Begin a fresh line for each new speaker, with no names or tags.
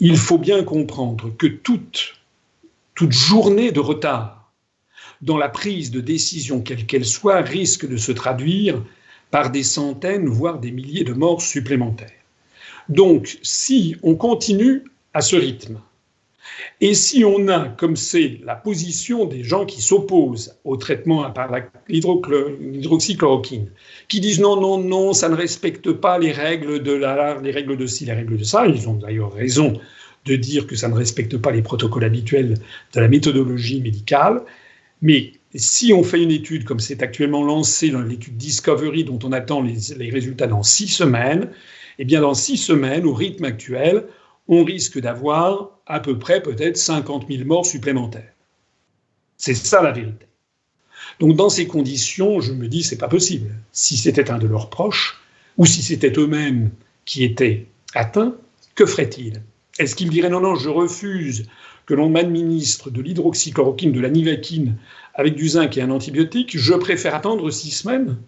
Il faut bien comprendre que toute journée de retard dans la prise de décision, quelle qu'elle soit, risque de se traduire par des centaines, voire des milliers de morts supplémentaires. Donc, si on continue à ce rythme, et si on a, comme c'est la position des gens qui s'opposent au traitement par l'hydroxychloroquine, qui disent non, non, non, ça ne respecte pas les règles les règles de ci, les règles de ça, ils ont d'ailleurs raison de dire que ça ne respecte pas les protocoles habituels de la méthodologie médicale, mais si on fait une étude comme c'est actuellement lancé dans l'étude Discovery dont on attend les résultats dans 6 semaines, eh bien dans 6 semaines, au rythme actuel, on risque d'avoir à peu près peut-être 50 000 morts supplémentaires. C'est ça la vérité. Donc dans ces conditions, je me dis c'est pas possible. Si c'était un de leurs proches, ou si c'était eux-mêmes qui étaient atteints, que feraient-ils? Est-ce qu'ils diraient non, non, je refuse que l'on m'administre de l'hydroxychloroquine, de la nivaquine, avec du zinc et un antibiotique, je préfère attendre 6 semaines?